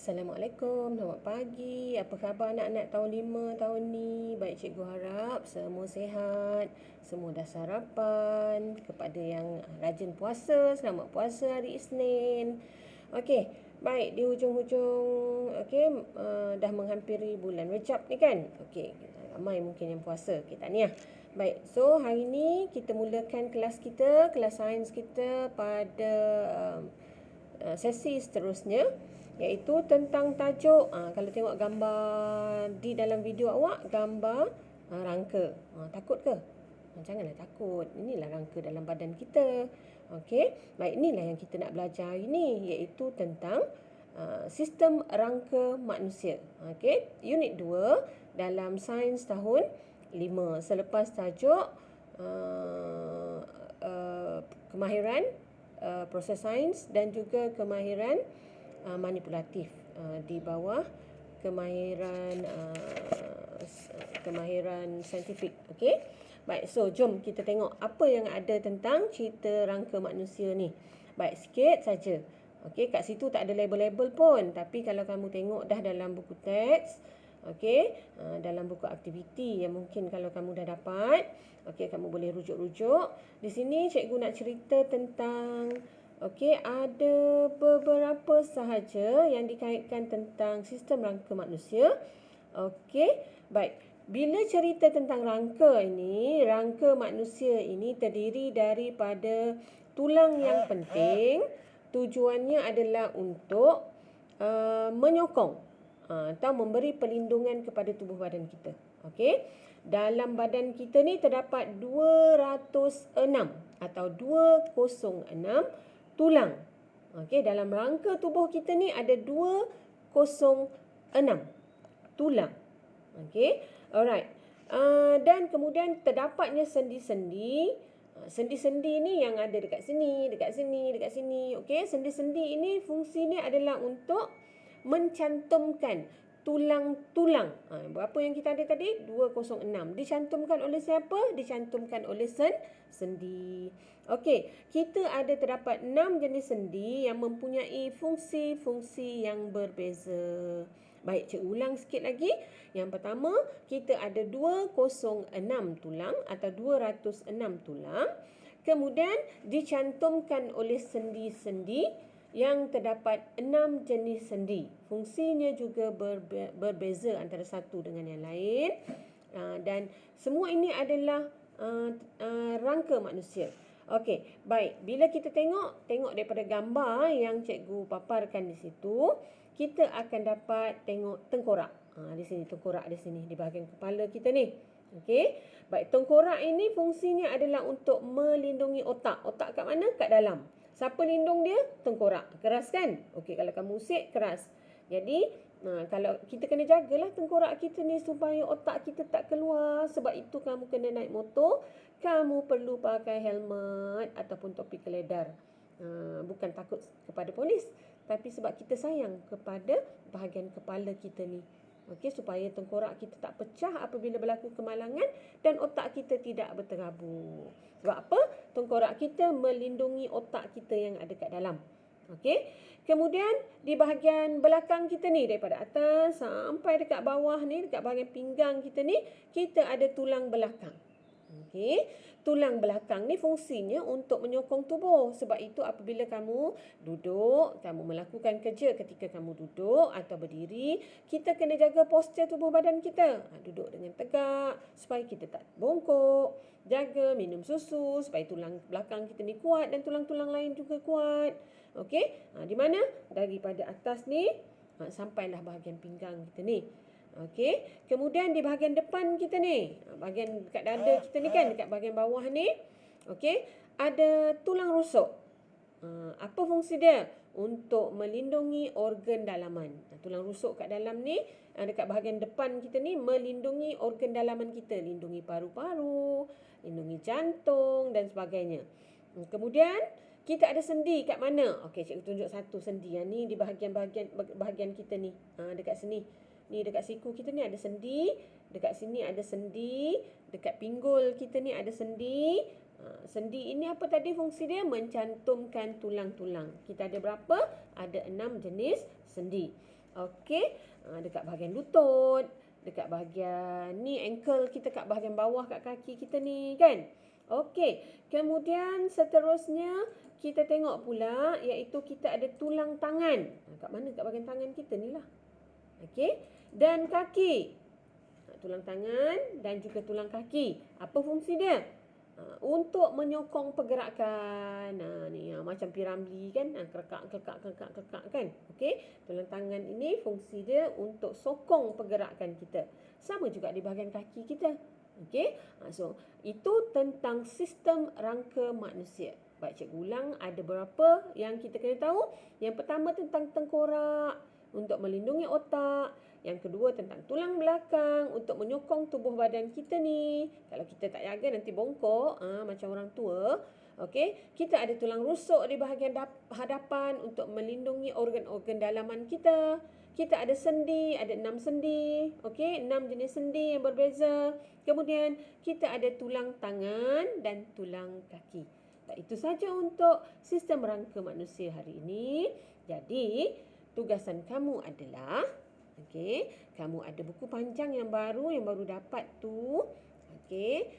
Assalamualaikum, selamat pagi. Apa khabar anak-anak tahun 5 tahun ni? Baik, cikgu harap semua sihat, semua dah sarapan. Kepada yang rajin puasa, selamat puasa hari Isnin. Okey, baik, di hujung-hujung dah menghampiri bulan Rejab ni kan? Okey, ramai mungkin yang puasa. Okey, tahniah. Baik, so hari ni kita mulakan kelas kita, kelas sains kita pada sesi seterusnya, iaitu tentang tajuk. Kalau tengok gambar di dalam video awak, gambar rangka. Takut ke? Janganlah takut. Inilah rangka dalam badan kita. Okey, baik, inilah yang kita nak belajar hari ni, iaitu tentang sistem rangka manusia. Okey, unit 2 dalam sains tahun 5 selepas tajuk kemahiran proses sains dan juga kemahiran manipulatif di bawah kemahiran saintifik. Okey. Baik, so jom kita tengok apa yang ada tentang cerita rangka manusia ni. Baik, sikit saja. Okey, kat situ tak ada label-label pun, tapi kalau kamu tengok dah dalam buku teks, okey, dalam buku aktiviti yang mungkin kalau kamu dah dapat, okey, kamu boleh rujuk-rujuk. Di sini cikgu nak cerita tentang, okey, ada beberapa sahaja yang dikaitkan tentang sistem rangka manusia. Okey, baik. Bila cerita tentang rangka manusia ini terdiri daripada tulang yang penting. Tujuannya adalah untuk menyokong atau memberi perlindungan kepada tubuh badan kita. Okey. Dalam badan kita ni terdapat 206 atau 206 tulang. Okey, dalam rangka tubuh kita ni ada 206 tulang. Okey. Alright. Dan kemudian terdapatnya sendi-sendi. Sendi-sendi ni yang ada dekat sini, dekat sini, dekat sini. Okey, sendi-sendi ini fungsinya adalah untuk mencantumkan tulang-tulang. Berapa yang kita ada tadi? 206. Dicantumkan oleh siapa? Dicantumkan oleh sendi. Okey, kita ada terdapat 6 jenis sendi yang mempunyai fungsi-fungsi yang berbeza. Baik, cikgu ulang sikit lagi. Yang pertama, kita ada 206 tulang atau 206 tulang. Kemudian dicantumkan oleh sendi-sendi yang terdapat 6 jenis sendi. Fungsinya juga berbeza antara satu dengan yang lain. Dan semua ini adalah rangka manusia. Okey, baik. Bila kita tengok daripada gambar yang cikgu paparkan di situ, kita akan dapat tengok tengkorak. Di sini tengkorak di sini di bahagian kepala kita ni. Okey. Baik, tengkorak ini fungsinya adalah untuk melindungi otak. Otak kat mana? Kat dalam. Siapa lindung dia? Tengkorak. Keras kan? Okey, kalau kamu usik keras. Jadi, kalau kita kena jagalah tengkorak kita ni supaya otak kita tak keluar. Sebab itu kamu kena naik motor, kamu perlu pakai helmet ataupun topi keledar. Bukan takut kepada polis, tapi sebab kita sayang kepada bahagian kepala kita ni. Okey, supaya tengkorak kita tak pecah apabila berlaku kemalangan dan otak kita tidak berterabur. Sebab apa? Tengkorak kita melindungi otak kita yang ada kat dalam. Okey. Kemudian di bahagian belakang kita ni, daripada atas sampai dekat bawah ni, dekat bahagian pinggang kita ni, kita ada tulang belakang. Okey, tulang belakang ni fungsinya untuk menyokong tubuh. Sebab itu apabila kamu duduk, kamu melakukan kerja ketika kamu duduk atau berdiri, kita kena jaga postur tubuh badan kita. Duduk dengan tegak supaya kita tak bongkok. Jaga minum susu supaya tulang belakang kita ni kuat dan tulang-tulang lain juga kuat. Okey, di mana? Daripada atas ni sampailah bahagian pinggang kita ni. Okey, kemudian di bahagian depan kita ni, bahagian dekat dada kita ni kan, dekat bahagian bawah ni, okey, ada tulang rusuk. Apa fungsi dia? Untuk melindungi organ dalaman. Tulang rusuk kat dalam ni, dekat bahagian depan kita ni, melindungi organ dalaman kita. Lindungi paru-paru, lindungi jantung dan sebagainya. Kemudian, kita ada sendi kat mana? Okey, cikgu tunjuk satu sendi. Yang ni di bahagian kita ni. Dekat sini. Ni dekat siku kita ni ada sendi, dekat sini ada sendi, dekat pinggul kita ni ada sendi. Sendi ini apa tadi fungsi dia? Mencantumkan tulang-tulang. Kita ada berapa? Ada 6 jenis sendi. Okey, dekat bahagian lutut, dekat bahagian ni ankle kita, kat bahagian bawah kat kaki kita ni kan. Okey, kemudian seterusnya kita tengok pula iaitu kita ada tulang tangan. Kat mana? Kat bahagian tangan kita ni lah. Okey, dan kaki. Tulang tangan dan juga tulang kaki. Apa fungsi dia? Untuk menyokong pergerakan. Ni macam P. ramlee kan, kerekak kan. Okey, tulang tangan ini fungsi dia untuk sokong pergerakan kita. Sama juga di bahagian kaki kita. Okey, so itu tentang sistem rangka manusia. Baik, cikgu ulang ada berapa yang kita kena tahu. Yang pertama tentang tengkorak untuk melindungi otak. Yang kedua tentang tulang belakang untuk menyokong tubuh badan kita ni. Kalau kita tak jaga nanti bongkok macam orang tua. Okey, kita ada tulang rusuk di bahagian hadapan untuk melindungi organ-organ dalaman kita. Kita ada sendi, ada 6 sendi. Okey, 6 jenis sendi yang berbeza. Kemudian kita ada tulang tangan dan tulang kaki. Tak, itu saja untuk sistem rangka manusia hari ini. Jadi, tugasan kamu adalah okey, kamu ada buku panjang yang baru dapat tu. Okey,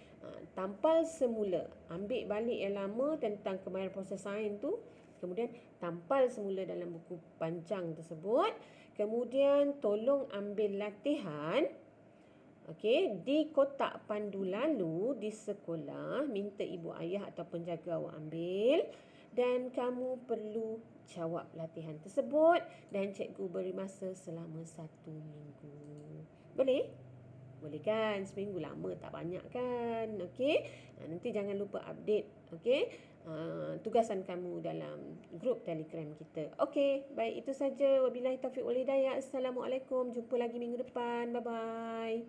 tampal semula. Ambil balik yang lama tentang kemahiran proses sains tu. Kemudian tampal semula dalam buku panjang tersebut. Kemudian tolong ambil latihan. Okey, di kotak pandu lalu di sekolah, minta ibu ayah atau penjaga awak ambil. Dan kamu perlu jawab latihan tersebut dan cikgu beri masa selama 1 minggu. Boleh? Boleh kan? Seminggu lama tak banyak kan? Okey. Nanti jangan lupa update. Okey. Tugasan kamu dalam grup Telegram kita. Okey, baik itu saja. Wabillahi taufiq wal hidayah. Assalamualaikum. Jumpa lagi minggu depan. Bye bye.